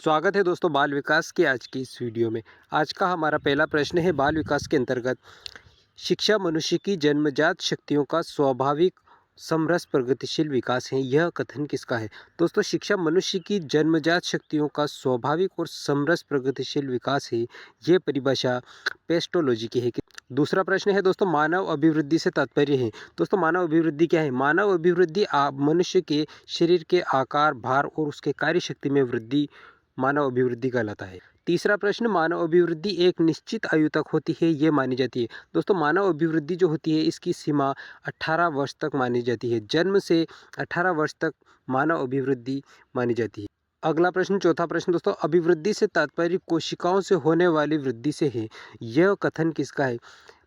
स्वागत है दोस्तों बाल विकास की आज की इस वीडियो में। आज का हमारा पहला प्रश्न है बाल विकास के अंतर्गत शिक्षा मनुष्य की जन्मजात शक्तियों का स्वाभाविक समरस प्रगतिशील विकास है। यह कथन किसका है? दोस्तों शिक्षा मनुष्य की जन्मजात शक्तियों का स्वाभाविक और समरस प्रगतिशील विकास है। यह परिभाषा पेस्टोलॉजी की है। दूसरा प्रश्न है दोस्तों मानव अभिवृद्धि से तात्पर्य है। दोस्तों मानव अभिवृद्धि क्या है? मानव अभिवृद्धि मनुष्य के शरीर के आकार, भार और उसके कार्य शक्ति में वृद्धि मानव अभिवृद्धि कहलाता है। तीसरा प्रश्न मानव अभिवृद्धि एक निश्चित आयु तक होती है, ये मानी जाती है। दोस्तों मानव अभिवृद्धि जो होती है इसकी सीमा 18 वर्ष तक मानी जाती है। जन्म से 18 वर्ष तक मानव अभिवृद्धि मानी जाती है। अगला प्रश्न चौथा प्रश्न दोस्तों अभिवृद्धि से तात्पर्य कोशिकाओं से होने वाली वृद्धि से है। यह कथन किसका है?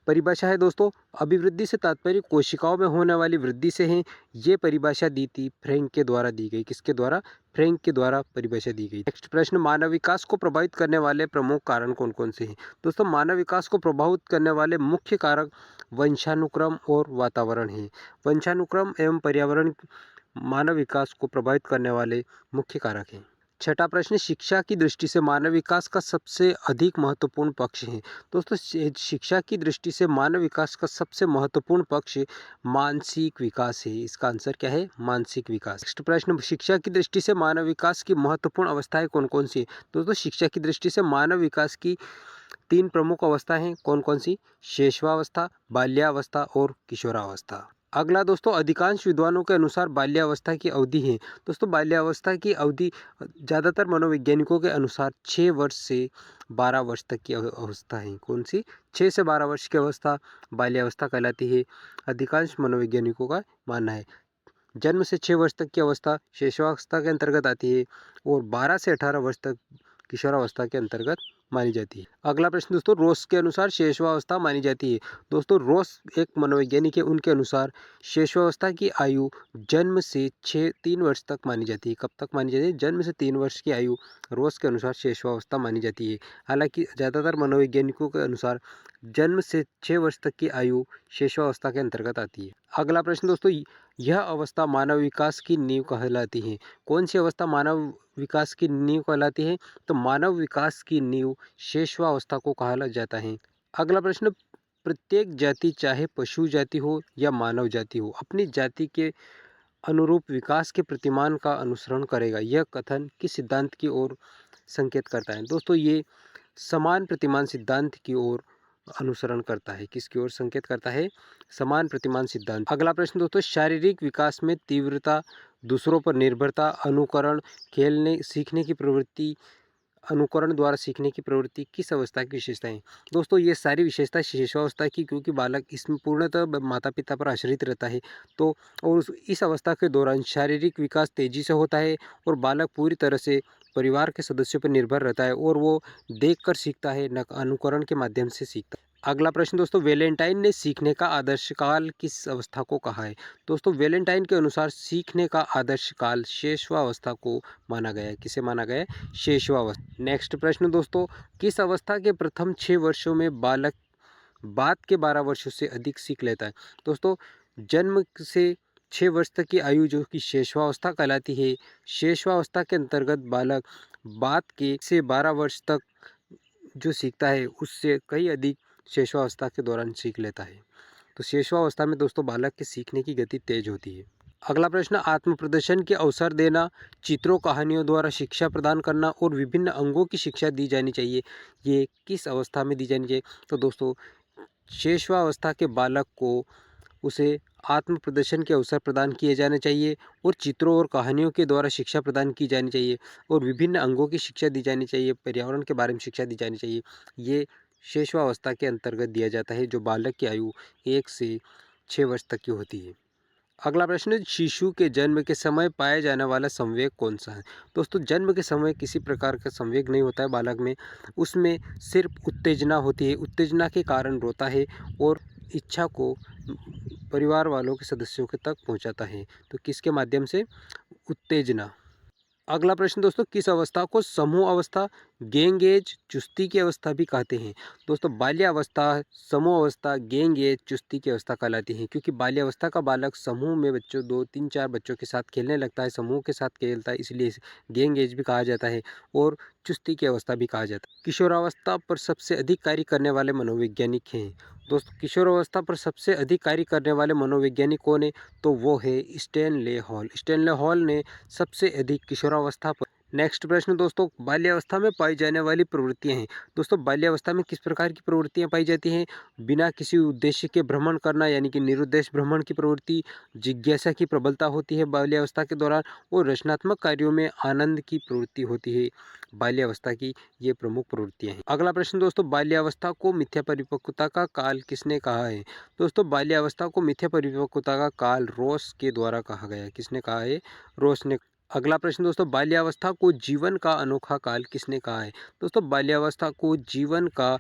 परिभाषा है दोस्तों अभिवृद्धि से तात्पर्य कोशिकाओं में होने वाली वृद्धि से है। ये परिभाषा दी थी फ्रैंक के द्वारा दी गई। किसके द्वारा? फ्रैंक के द्वारा परिभाषा दी गई। नेक्स्ट प्रश्न मानव विकास को प्रभावित करने वाले प्रमुख कारण कौन कौन से हैं? दोस्तों मानव विकास को प्रभावित करने वाले मुख्य कारक वंशानुक्रम और वातावरण हैं। वंशानुक्रम एवं पर्यावरण मानव विकास को प्रभावित करने वाले मुख्य कारक हैं। छठा प्रश्न शिक्षा की दृष्टि से मानव विकास का सबसे अधिक महत्वपूर्ण पक्ष है। दोस्तों शिक्षा की दृष्टि से मानव विकास का सबसे महत्वपूर्ण पक्ष मानसिक विकास है। इसका आंसर क्या है? मानसिक विकास। नेक्स्ट प्रश्न शिक्षा की दृष्टि से मानव विकास की महत्वपूर्ण अवस्थाएं कौन कौन सी है? दोस्तों शिक्षा की दृष्टि से मानव विकास की 3 प्रमुख अवस्थाएं हैं। कौन कौन सी? शैशवावस्था, बाल्यावस्था और किशोरावस्था। अगला दोस्तों अधिकांश विद्वानों के अनुसार बाल्यावस्था की अवधि है। दोस्तों बाल्यावस्था की अवधि ज़्यादातर मनोवैज्ञानिकों के अनुसार 6 वर्ष से 12 वर्ष तक की अवस्था है। कौन सी? 6 से 12 वर्ष की अवस्था बाल्यावस्था कहलाती है। अधिकांश मनोवैज्ञानिकों का मानना है। जन्म से 6 वर्ष तक की अवस्था शैशवावस्था के अंतर्गत आती है और 12 से 18 वर्ष तक किशोरावस्था के अंतर्गत मानी जाती है। अगला प्रश्न दोस्तों रोस के अनुसार शैशवावस्था मानी जाती है। दोस्तों रोस एक मनोवैज्ञानिक है, उनके अनुसार शैशवावस्था की आयु जन्म से 3 वर्ष तक मानी जाती है। कब तक मानी जाती है? जन्म से 3 वर्ष की आयु रोस के अनुसार शैशवावस्था मानी जाती है। हालांकि ज़्यादातर मनोवैज्ञानिकों के अनुसार जन्म से 6 वर्ष तक की आयु शैशवावस्था के अंतर्गत आती है। अगला प्रश्न दोस्तों यह अवस्था मानव विकास की नींव कहलाती है। कौन सी अवस्था मानव विकास की नींव कहलाती है? तो मानव विकास की नींव शैशवावस्था को कहा जाता है। अगला प्रश्न प्रत्येक जाति चाहे पशु जाति हो या मानव जाति हो अपनी जाति के अनुरूप विकास के प्रतिमान का अनुसरण करेगा। यह कथन किस सिद्धांत की ओर संकेत करता है? दोस्तों ये समान प्रतिमान सिद्धांत की ओर अनुसरण करता है। किसकी ओर संकेत करता है? समान प्रतिमान सिद्धांत। अगला प्रश्न दोस्तों शारीरिक विकास में तीव्रता, दूसरों पर निर्भरता, अनुकरण, खेलने सीखने की प्रवृत्ति, अनुकरण द्वारा सीखने की प्रवृत्ति किस अवस्था की विशेषताएं? दोस्तों ये सारी विशेषता शिशुअवस्था की, क्योंकि बालक इसमें पूर्णतः माता पिता पर आश्रित रहता है। तो और इस अवस्था के दौरान शारीरिक विकास तेजी से होता है और बालक पूरी तरह से परिवार के सदस्यों पर निर्भर रहता है और वो देखकर सीखता है, न अनुकरण के माध्यम से सीखता है। अगला प्रश्न दोस्तों वैलेंटाइन ने सीखने का आदर्श काल किस अवस्था को कहा है? दोस्तों वैलेंटाइन के अनुसार सीखने का आदर्श काल शैशवावस्था को माना गया है। किसे माना गया है? शैशवावस्था। नेक्स्ट प्रश्न दोस्तों किस अवस्था के प्रथम 6 वर्षों में बालक बाद के 12 वर्षों से अधिक सीख लेता है? दोस्तों जन्म से 6 वर्ष तक की आयु जो कि शैशवावस्था कहलाती है। शैशवावस्था के अंतर्गत बालक बाद के से 12 वर्ष तक जो सीखता है उससे कई अधिक शैशवावस्था के दौरान सीख लेता है। तो शैशवावस्था में दोस्तों बालक के सीखने की गति तेज होती है। अगला प्रश्न आत्म प्रदर्शन के अवसर देना, चित्रों कहानियों द्वारा शिक्षा प्रदान करना और विभिन्न अंगों की शिक्षा दी जानी चाहिए। ये किस अवस्था में दी जानी चाहिए? तो दोस्तों शैशवावस्था के बालक को उसे आत्म प्रदर्शन के अवसर प्रदान किए जाने चाहिए और चित्रों और कहानियों के द्वारा शिक्षा प्रदान की जानी चाहिए और विभिन्न अंगों की शिक्षा दी जानी चाहिए, पर्यावरण के बारे में शिक्षा दी जानी चाहिए। ये शैशवावस्था के अंतर्गत दिया जाता है जो बालक की आयु 1 से 6 वर्ष तक की होती है। अगला प्रश्न शिशु के जन्म के समय पाया जाने वाला संवेग कौन सा है? दोस्तों जन्म के समय किसी प्रकार का संवेग नहीं होता है बालक में, उसमें सिर्फ उत्तेजना होती है। उत्तेजना के कारण रोता है और इच्छा को परिवार वालों के सदस्यों के तक पहुंचाता है। तो किसके माध्यम से? उत्तेजना। अगला प्रश्न दोस्तों, किस अवस्था को समूह अवस्था, गैंग एज, चुस्ती की अवस्था भी कहते हैं? दोस्तों बाल्यावस्था, समूह अवस्था, गैंग एज, चुस्ती की अवस्था कहलाती है, क्योंकि बाल्यावस्था का बालक समूह में बच्चों 2 3 4 बच्चों के साथ खेलने लगता है, समूह के साथ खेलता है, इसलिए इसे गैंग एज भी कहा जाता है और चुस्ती की अवस्था भी कहा जाता है। किशोरावस्था पर सबसे अधिक कार्य करने वाले मनोवैज्ञानिक हैं। दोस्तों किशोरावस्था पर सबसे अधिक कार्य करने वाले मनोवैज्ञानिक कौन है? तो वो है स्टैनले हॉल। स्टैनले हॉल ने सबसे अधिक किशोरावस्था पर। नेक्स्ट प्रश्न दोस्तों, बाल्यावस्था में पाई जाने वाली प्रवृत्तियां हैं। दोस्तों बाल्यावस्था में किस प्रकार की प्रवृत्तियां पाई जाती हैं? बिना किसी उद्देश्य के भ्रमण करना यानी कि निरुद्देश्य भ्रमण की प्रवृत्ति, जिज्ञासा की प्रबलता होती है बाल्यावस्था के दौरान, और रचनात्मक कार्यों में आनंद की प्रवृत्ति होती है। बाल्यावस्था की ये प्रमुख प्रवृत्तियां हैं। अगला प्रश्न दोस्तों, बाल्यावस्था को मिथ्या परिपक्वता का काल किसने कहा है? दोस्तों बाल्यावस्था को मिथ्या परिपक्वता का काल रोस के द्वारा कहा गया है। किसने कहा है? रोस ने। अगला प्रश्न दोस्तों, बाल्यावस्था को जीवन का अनोखा काल किसने कहा है? दोस्तों बाल्यावस्था को जीवन का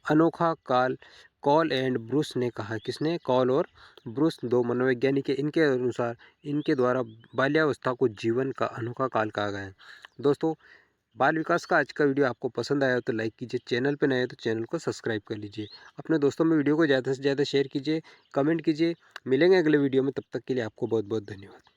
अनोखा काल कॉल एंड ब्रूस ने कहा है। किसने? कॉल और ब्रूस, दो मनोवैज्ञानिक है, इनके अनुसार इनके द्वारा बाल्यावस्था को जीवन का अनोखा काल कहा गया है। दोस्तों बाल विकास का आज का वीडियो आपको पसंद आया तो लाइक कीजिए, चैनल पर नए हैं तो चैनल को सब्सक्राइब कर लीजिए, अपने दोस्तों में वीडियो को ज़्यादा से ज़्यादा शेयर कीजिए, कमेंट कीजिए। मिलेंगे अगले वीडियो में, तब तक के लिए आपको बहुत बहुत धन्यवाद।